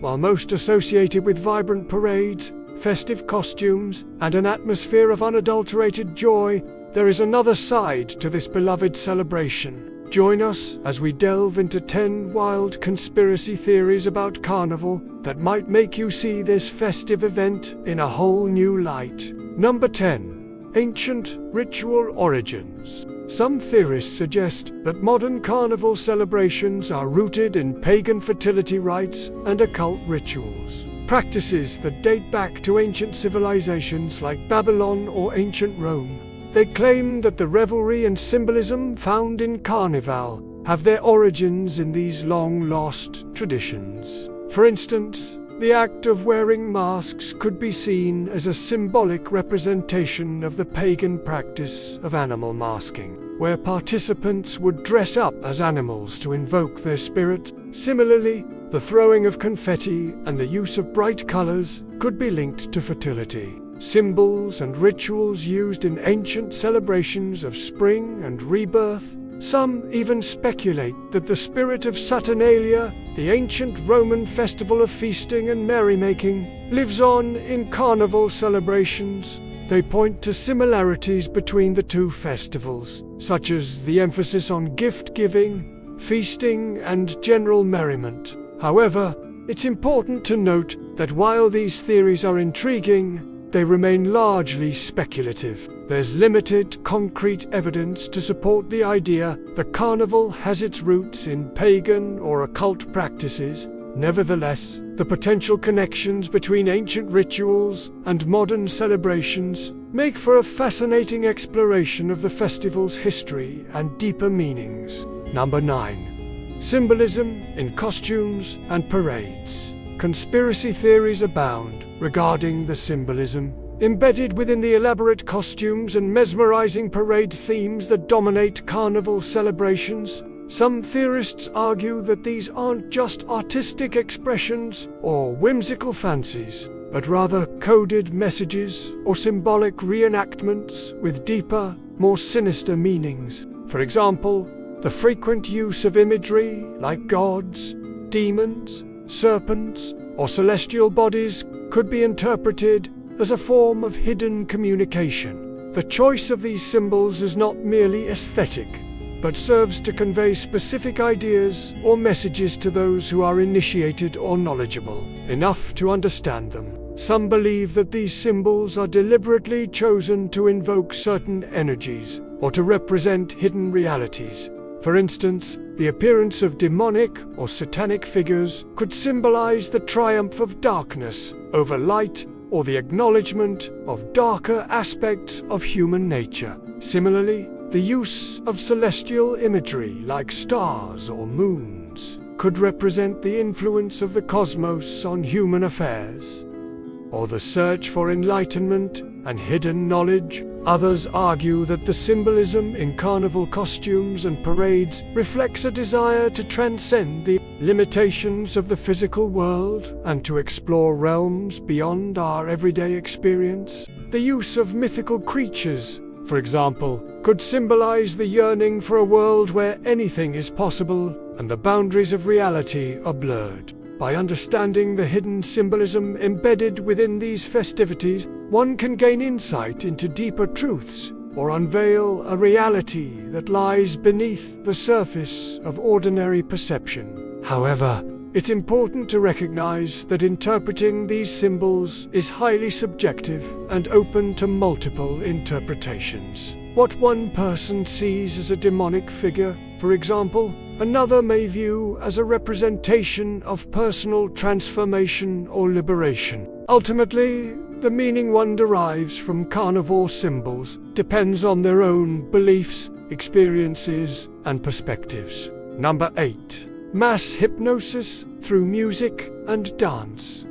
while most associated with vibrant parades, festive costumes, and an atmosphere of unadulterated joy, there is another side to this beloved celebration. Join us as we delve into 10 wild conspiracy theories about Carnival that might make you see this festive event in a whole new light. Number 10. Ancient ritual origins. Some theorists suggest that modern Carnival celebrations are rooted in pagan fertility rites and occult rituals, practices that date back to ancient civilizations like Babylon or ancient Rome. They claim that the revelry and symbolism found in Carnival have their origins in these long-lost traditions. For instance, the act of wearing masks could be seen as a symbolic representation of the pagan practice of animal masking, where participants would dress up as animals to invoke their spirits. Similarly, the throwing of confetti and the use of bright colors could be linked to fertility. Symbols and rituals used in ancient celebrations of spring and rebirth. Some even speculate that the spirit of Saturnalia, the ancient Roman festival of feasting and merrymaking, lives on in Carnival celebrations. They point to similarities between the two festivals, such as the emphasis on gift-giving, feasting, and general merriment. However, it's important to note that while these theories are intriguing, they remain largely speculative. There's limited concrete evidence to support the idea that Carnival has its roots in pagan or occult practices. Nevertheless, the potential connections between ancient rituals and modern celebrations make for a fascinating exploration of the festival's history and deeper meanings. Number 9. Symbolism in costumes and parades. Conspiracy theories abound regarding the symbolism embedded within the elaborate costumes and mesmerizing parade themes that dominate Carnival celebrations. Some theorists argue that these aren't just artistic expressions or whimsical fancies, but rather coded messages or symbolic reenactments with deeper, more sinister meanings. For example, the frequent use of imagery like gods, demons, serpents, or celestial bodies could be interpreted as a form of hidden communication. The choice of these symbols is not merely aesthetic, but serves to convey specific ideas or messages to those who are initiated or knowledgeable enough to understand them. Some believe that these symbols are deliberately chosen to invoke certain energies or to represent hidden realities. For instance, the appearance of demonic or satanic figures could symbolize the triumph of darkness over light or the acknowledgement of darker aspects of human nature. Similarly, the use of celestial imagery like stars or moons could represent the influence of the cosmos on human affairs, or the search for enlightenment and hidden knowledge. Others argue that the symbolism in Carnival costumes and parades reflects a desire to transcend the limitations of the physical world and to explore realms beyond our everyday experience. The use of mythical creatures, for example, could symbolize the yearning for a world where anything is possible and the boundaries of reality are blurred. By understanding the hidden symbolism embedded within these festivities, one can gain insight into deeper truths or unveil a reality that lies beneath the surface of ordinary perception. However, it's important to recognize that interpreting these symbols is highly subjective and open to multiple interpretations. What one person sees as a demonic figure, for example, another may view as a representation of personal transformation or liberation. Ultimately, the meaning one derives from Carnival symbols depends on their own beliefs, experiences, and perspectives. Number 8. Mass hypnosis through music and dance.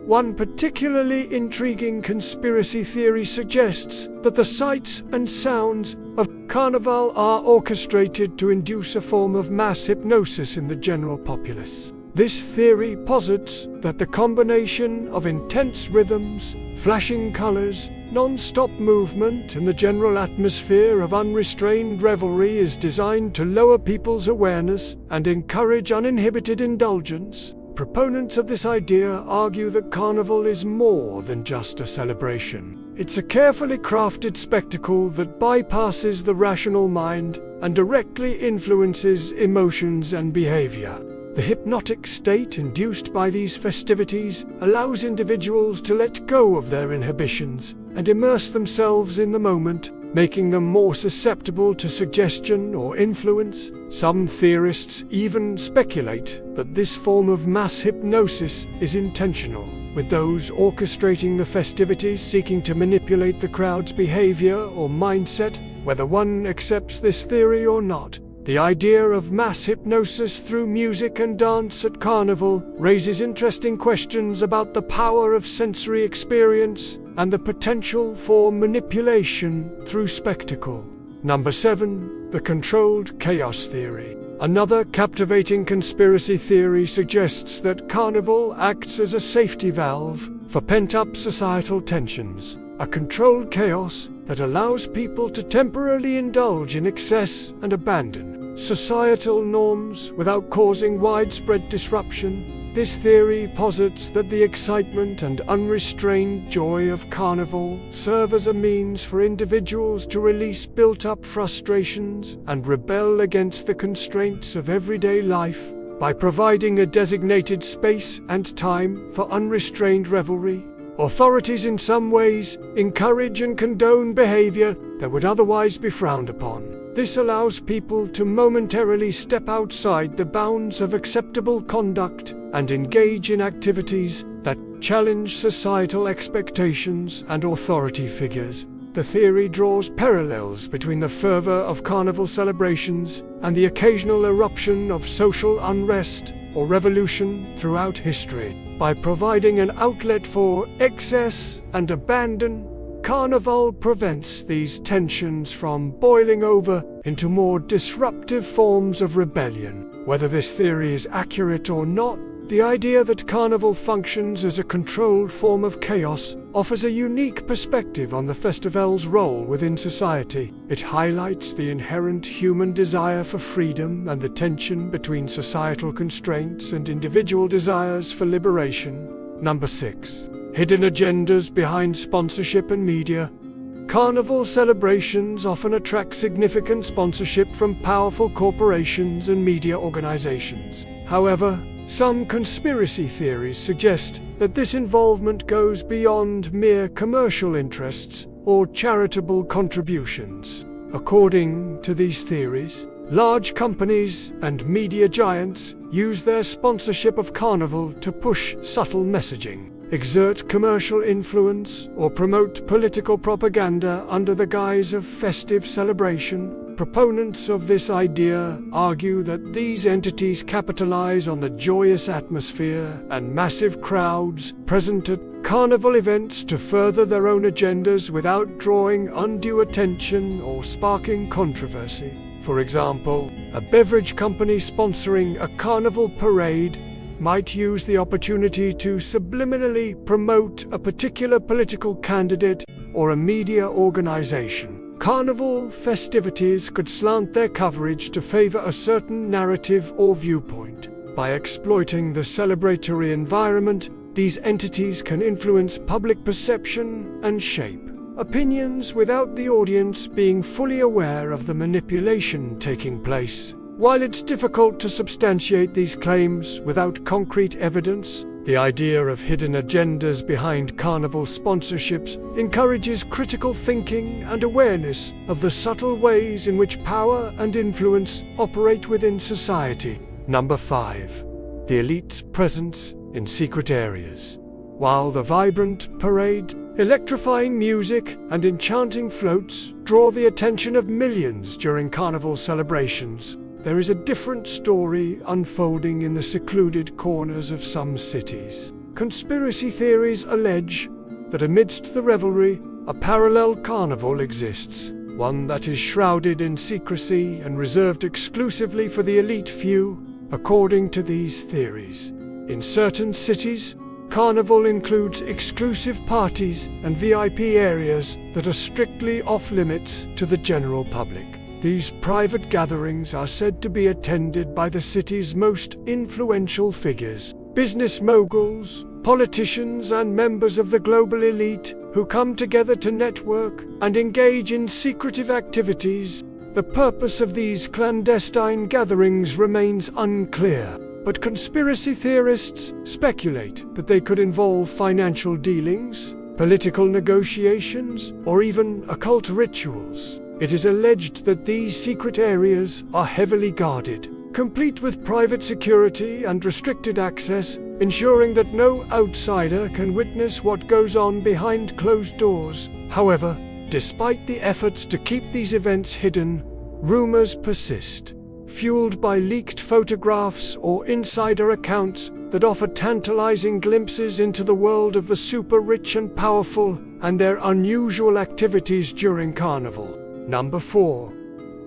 One particularly intriguing conspiracy theory suggests that the sights and sounds of Carnival are orchestrated to induce a form of mass hypnosis in the general populace. This theory posits that the combination of intense rhythms, flashing colors, non-stop movement, and the general atmosphere of unrestrained revelry is designed to lower people's awareness and encourage uninhibited indulgence. Proponents of this idea argue that Carnival is more than just a celebration. It's a carefully crafted spectacle that bypasses the rational mind and directly influences emotions and behavior. The hypnotic state induced by these festivities allows individuals to let go of their inhibitions and immerse themselves in the moment, making them more susceptible to suggestion or influence. Some theorists even speculate that this form of mass hypnosis is intentional, with those orchestrating the festivities seeking to manipulate the crowd's behavior or mindset, whether one accepts this theory or not. The idea of mass hypnosis through music and dance at Carnival raises interesting questions about the power of sensory experience and the potential for manipulation through spectacle. Number 7. The controlled chaos theory. Another captivating conspiracy theory suggests that Carnival acts as a safety valve for pent-up societal tensions, a controlled chaos that allows people to temporarily indulge in excess and abandon societal norms without causing widespread disruption. This theory posits that the excitement and unrestrained joy of Carnival serve as a means for individuals to release built-up frustrations and rebel against the constraints of everyday life by providing a designated space and time for unrestrained revelry. Authorities in some ways encourage and condone behavior that would otherwise be frowned upon. This allows people to momentarily step outside the bounds of acceptable conduct and engage in activities that challenge societal expectations and authority figures. The theory draws parallels between the fervor of Carnival celebrations and the occasional eruption of social unrest or revolution throughout history. By providing an outlet for excess and abandon, Carnival prevents these tensions from boiling over into more disruptive forms of rebellion. Whether this theory is accurate or not, the idea that Carnival functions as a controlled form of chaos offers a unique perspective on the festival's role within society. It highlights the inherent human desire for freedom and the tension between societal constraints and individual desires for liberation. Number 6. Hidden agendas behind sponsorship and media. Carnival celebrations often attract significant sponsorship from powerful corporations and media organizations. However, some conspiracy theories suggest that this involvement goes beyond mere commercial interests or charitable contributions. According to these theories, large companies and media giants use their sponsorship of Carnival to push subtle messaging, exert commercial influence, or promote political propaganda under the guise of festive celebration. Proponents of this idea argue that these entities capitalize on the joyous atmosphere and massive crowds present at Carnival events to further their own agendas without drawing undue attention or sparking controversy. For example, a beverage company sponsoring a Carnival parade might use the opportunity to subliminally promote a particular political candidate or a media organization. Carnival festivities could slant their coverage to favor a certain narrative or viewpoint. By exploiting the celebratory environment, these entities can influence public perception and shape opinions without the audience being fully aware of the manipulation taking place. While it's difficult to substantiate these claims without concrete evidence, the idea of hidden agendas behind Carnival sponsorships encourages critical thinking and awareness of the subtle ways in which power and influence operate within society. Number 5. The elite's presence in secret areas. While the vibrant parade, electrifying music, and enchanting floats draw the attention of millions during Carnival celebrations, there is a different story unfolding in the secluded corners of some cities. Conspiracy theories allege that amidst the revelry, a parallel carnival exists, one that is shrouded in secrecy and reserved exclusively for the elite few. According to these theories, in certain cities, Carnival includes exclusive parties and VIP areas that are strictly off-limits to the general public. These private gatherings are said to be attended by the city's most influential figures, business moguls, politicians, and members of the global elite who come together to network and engage in secretive activities. The purpose of these clandestine gatherings remains unclear, but conspiracy theorists speculate that they could involve financial dealings, political negotiations, or even occult rituals. It is alleged that these secret areas are heavily guarded, complete with private security and restricted access, ensuring that no outsider can witness what goes on behind closed doors. However, despite the efforts to keep these events hidden, rumors persist, fueled by leaked photographs or insider accounts that offer tantalizing glimpses into the world of the super-rich and powerful and their unusual activities during Carnival. Number 4.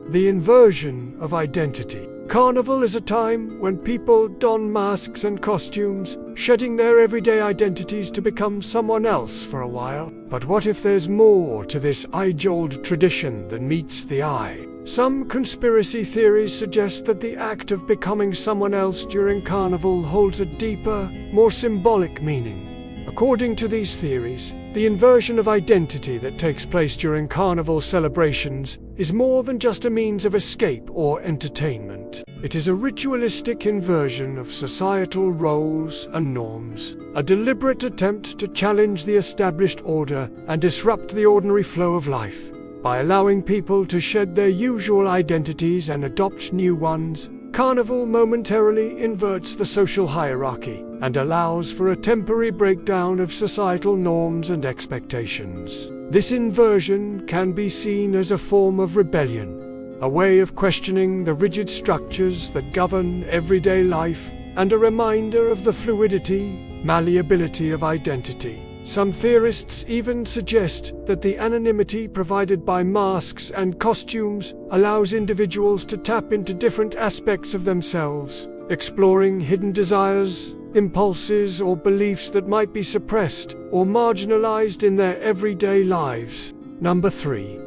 The inversion of identity. Carnival is a time when people don masks and costumes, shedding their everyday identities to become someone else for a while. But what if there's more to this age-old tradition than meets the eye? Some conspiracy theories suggest that the act of becoming someone else during Carnival holds a deeper, more symbolic meaning. According to these theories, the inversion of identity that takes place during Carnival celebrations is more than just a means of escape or entertainment. It is a ritualistic inversion of societal roles and norms, a deliberate attempt to challenge the established order and disrupt the ordinary flow of life. By allowing people to shed their usual identities and adopt new ones, Carnival momentarily inverts the social hierarchy and allows for a temporary breakdown of societal norms and expectations. This inversion can be seen as a form of rebellion, a way of questioning the rigid structures that govern everyday life, and a reminder of the fluidity, malleability of identity. Some theorists even suggest that the anonymity provided by masks and costumes allows individuals to tap into different aspects of themselves, exploring hidden desires, impulses, or beliefs that might be suppressed or marginalized in their everyday lives. Number 3.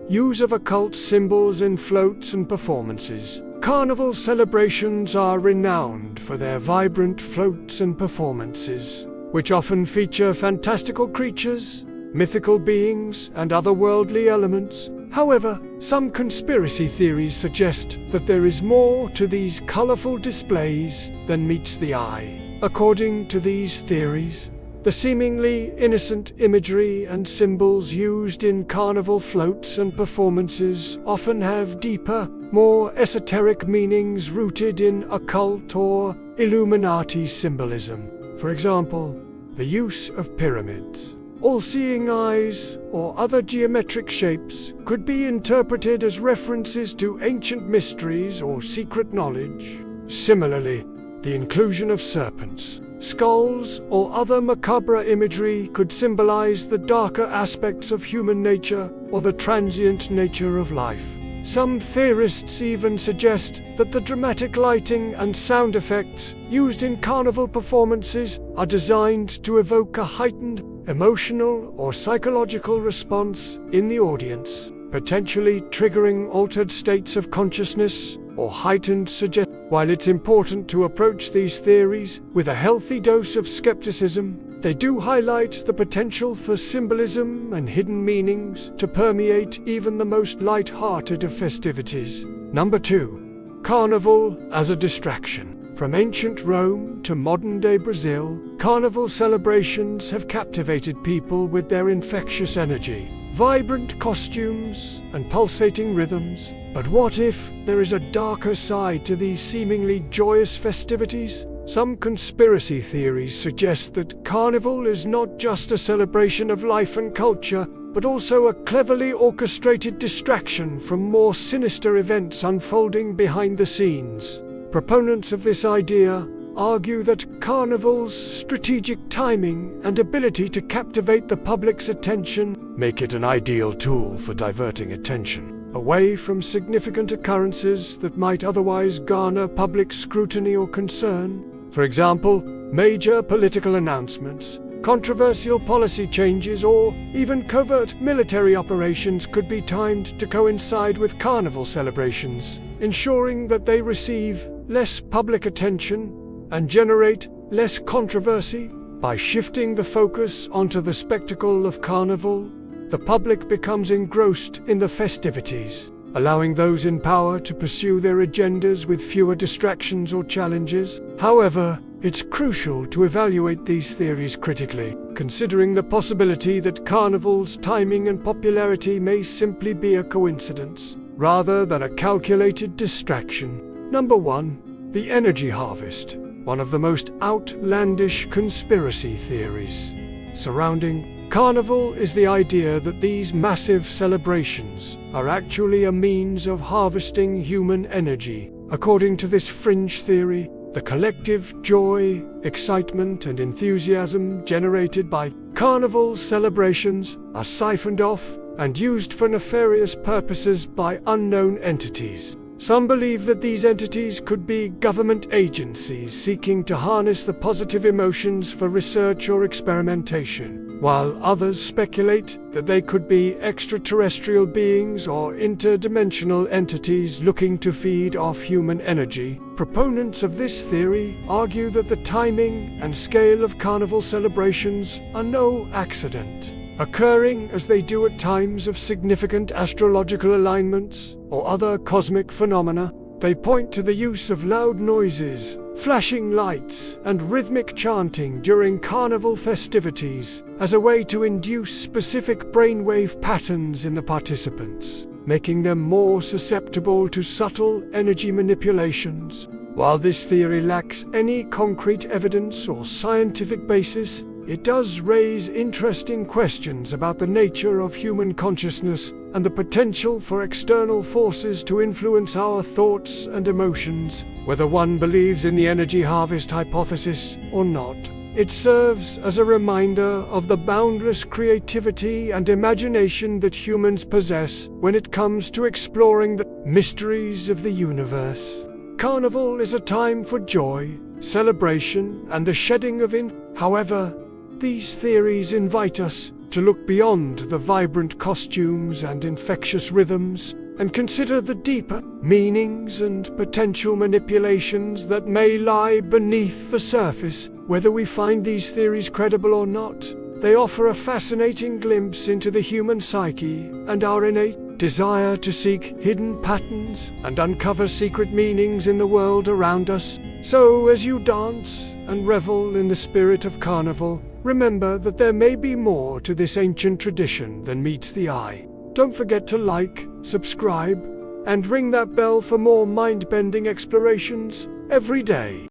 Use of occult symbols in floats and performances. Carnival celebrations are renowned for their vibrant floats and performances, which often feature fantastical creatures, mythical beings, and otherworldly elements. However, some conspiracy theories suggest that there is more to these colorful displays than meets the eye. According to these theories, the seemingly innocent imagery and symbols used in Carnival floats and performances often have deeper, more esoteric meanings rooted in occult or Illuminati symbolism. For example, the use of pyramids, all-seeing eyes, or other geometric shapes could be interpreted as references to ancient mysteries or secret knowledge. Similarly, the inclusion of serpents, skulls, or other macabre imagery could symbolize the darker aspects of human nature or the transient nature of life. Some theorists even suggest that the dramatic lighting and sound effects used in Carnival performances are designed to evoke a heightened emotional or psychological response in the audience, potentially triggering altered states of consciousness or heightened suggestion. While it's important to approach these theories with a healthy dose of skepticism, they do highlight the potential for symbolism and hidden meanings to permeate even the most light-hearted of festivities. Number 2. Carnival as a distraction. From ancient Rome to modern-day Brazil, Carnival celebrations have captivated people with their infectious energy, vibrant costumes, and pulsating rhythms. But what if there is a darker side to these seemingly joyous festivities? Some conspiracy theories suggest that Carnival is not just a celebration of life and culture, but also a cleverly orchestrated distraction from more sinister events unfolding behind the scenes. Proponents of this idea argue that Carnival's strategic timing and ability to captivate the public's attention make it an ideal tool for diverting attention away from significant occurrences that might otherwise garner public scrutiny or concern. For example, major political announcements, controversial policy changes, or even covert military operations could be timed to coincide with Carnival celebrations, ensuring that they receive less public attention and generate less controversy. By shifting the focus onto the spectacle of Carnival, the public becomes engrossed in the festivities, allowing those in power to pursue their agendas with fewer distractions or challenges. However, it's crucial to evaluate these theories critically, considering the possibility that Carnival's timing and popularity may simply be a coincidence, rather than a calculated distraction. Number 1. The energy harvest, one of the most outlandish conspiracy theories surrounding Carnival is the idea that these massive celebrations are actually a means of harvesting human energy. According to this fringe theory, the collective joy, excitement, and enthusiasm generated by Carnival celebrations are siphoned off and used for nefarious purposes by unknown entities. Some believe that these entities could be government agencies seeking to harness the positive emotions for research or experimentation, while others speculate that they could be extraterrestrial beings or interdimensional entities looking to feed off human energy. Proponents of this theory argue that the timing and scale of Carnival celebrations are no accident, occurring as they do at times of significant astrological alignments or other cosmic phenomena. They point to the use of loud noises, flashing lights, and rhythmic chanting during Carnival festivities as a way to induce specific brainwave patterns in the participants, making them more susceptible to subtle energy manipulations. While this theory lacks any concrete evidence or scientific basis, it does raise interesting questions about the nature of human consciousness and the potential for external forces to influence our thoughts and emotions. Whether one believes in the energy harvest hypothesis or not, it serves as a reminder of the boundless creativity and imagination that humans possess when it comes to exploring the mysteries of the universe. Carnival is a time for joy, celebration, and the shedding of However, these theories invite us to look beyond the vibrant costumes and infectious rhythms and consider the deeper meanings and potential manipulations that may lie beneath the surface. Whether we find these theories credible or not, they offer a fascinating glimpse into the human psyche and our innate desire to seek hidden patterns and uncover secret meanings in the world around us. So, as you dance and revel in the spirit of Carnival, remember that there may be more to this ancient tradition than meets the eye. Don't forget to like, subscribe, and ring that bell for more mind-bending explorations every day.